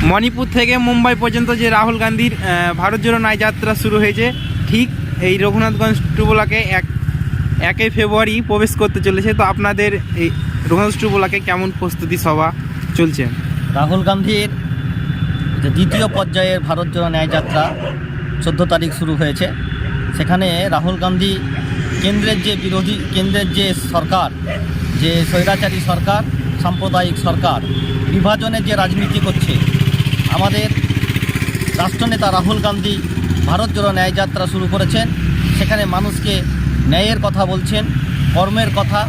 মণিপুর থেকে মুম্বাই পর্যন্ত যে রাহুল গান্ধীর ভারত জোড়ো ন্যায় যাত্রা শুরু হয়েছে, ঠিক এই রঘুনাথগঞ্জ টু ব্লকে 1 ফেব্রুয়ারি প্রবেশ করতে চলেছে। তো আপনাদের এই রঘুনাথগঞ্জ টু ব্লকে কেমন প্রস্তুতি সভা চলছে? রাহুল গান্ধীর যে দ্বিতীয় পর্যায়ের ভারত জোড়ো ন্যায় যাত্রা 14 তারিখ শুরু হয়েছে। সেখানে রাহুল গান্ধী কেন্দ্রের যে সরকার, যে স্বৈরাচারী সরকার, সাম্প্রদায়িক সরকার, বিভাজনের যে রাজনীতি করছে, আমাদের রাষ্ট্রনেতা রাহুল গান্ধী ভারত জোড়ো ন্যায় যাত্রা শুরু করেছেন। সেখানে মানুষকে ন্যায়ের কথা বলছেন, কর্মের কথা,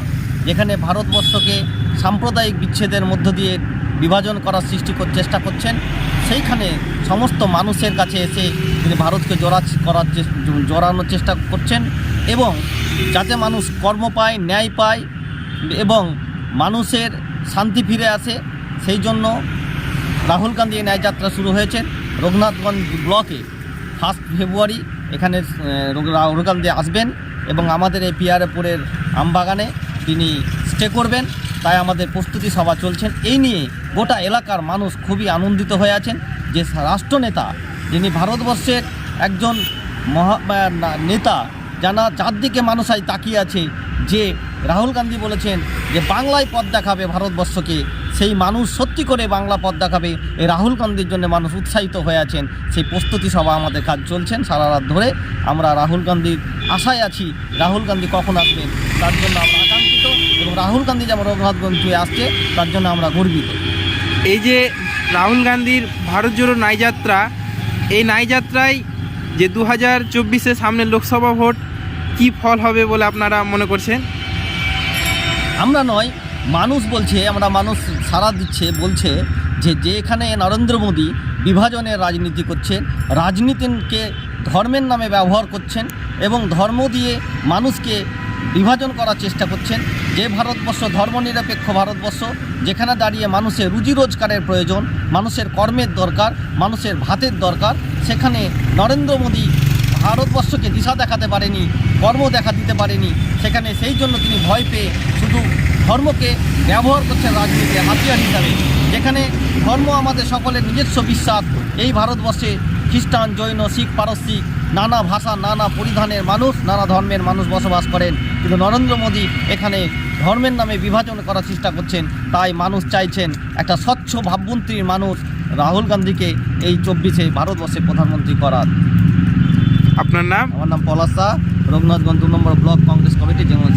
যেখানে ভারতবর্ষকে সাম্প্রদায়িক বিচ্ছেদের মধ্য দিয়ে বিভাজন করার চেষ্টা করছেন, সেইখানে সমস্ত মানুষের কাছে এসে তিনি ভারতকে জড়ানোর চেষ্টা করছেন এবং যাতে মানুষ কর্ম পায়, ন্যায় পায় এবং মানুষের শান্তি ফিরে আসে, সেই জন্য রাহুল গান্ধী ন্যায় যাত্রা শুরু হয়েছে রঘুনাথগঞ্জ ব্লকে 1 ফেব্রুয়ারি। এখানে রাহুল গান্ধী আসবেন এবং আমাদের এই পিয়ারপুরের আমবাগানে তিনি স্টে করবেন। তাই আমাদের প্রস্তুতি সভা চলছেন। এই নিয়ে গোটা এলাকার মানুষ খুবই আনন্দিত হয়ে আছেন যে রাষ্ট্রনেতা, যিনি ভারতবর্ষের একজন নেতা, যার দিকে মানুষ আজ তাকিয়ে আছে, যে রাহুল গান্ধী বলেছেন যে বাংলায় পথ দেখাবে ভারতবর্ষকে, সেই মানুষ সত্যি করে বাংলা পথ দেখাবে। এই রাহুল গান্ধীর জন্য মানুষ উৎসাহিত হয়ে আছেন। সেই প্রস্তুতি সভা আমাদের কাজ চলছেন সারা রাত ধরে। আমরা রাহুল গান্ধীর আশায় আছি, রাহুল গান্ধী কখন আসবেন তার জন্য আমরা আকাঙ্ক্ষিত, এবং রাহুল গান্ধী যেমন রঘুনাথগঞ্জে আসছে তার জন্য আমরা গর্বিত। এই যে রাহুল গান্ধীর ভারত জোড়ো ন্যায় যাত্রা, এই ন্যায় যাত্রায় যে 2024-এ সামনে লোকসভা ভোট, কি ফল হবে বলে আপনারা মনে করছেন? আমরা নয়, মানুষ বলছে, মানুষ সাড়া দিচ্ছে, বলছে যে এখানে নরেন্দ্র মোদী বিভাজনের রাজনীতি করছেন, রাজনীতিকে ধর্মের নামে ব্যবহার করছেন এবং ধর্ম দিয়ে মানুষকে বিভাজন করার চেষ্টা করছেন। যে ভারতবর্ষ ধর্মনিরপেক্ষ ভারতবর্ষ, যেখানে দাঁড়িয়ে মানুষের রুজি রোজগারের প্রয়োজন, মানুষের কর্মের দরকার, মানুষের ভাতের দরকার, সেখানে নরেন্দ্র মোদী ভারতবর্ষকে দিশা দেখাতে পারেনি, কর্ম দেখা দিতে পারেনি। সেখানে সেই জন্য তিনি ভয় পেয়ে শুধু ধর্মকে ব্যবহার করছেন রাজনীতির হাতিয়ার হিসাবে। যেখানে ধর্ম আমাদের সকলের নিজস্ব বিশ্বাস। এই ভারতবর্ষে খ্রিস্টান, জৈন, শিখ, পারসিক, নানা ভাষা, নানা পরিধানের মানুষ, নানা ধর্মের মানুষ বসবাস করেন, কিন্তু নরেন্দ্র মোদী এখানে ধর্মের নামে বিভাজন করার চেষ্টা করছেন। তাই মানুষ চাইছেন একটা স্বচ্ছ ভাবমূর্তির মানুষ রাহুল গান্ধীকে এই 24-এ ভারতবর্ষে প্রধানমন্ত্রী করার। আপনার নাম? আমার নাম পলাশ শাহ, রঘুনাথগঞ্জ 2 নম্বর ব্লক কংগ্রেস কমিটি জেনারেল।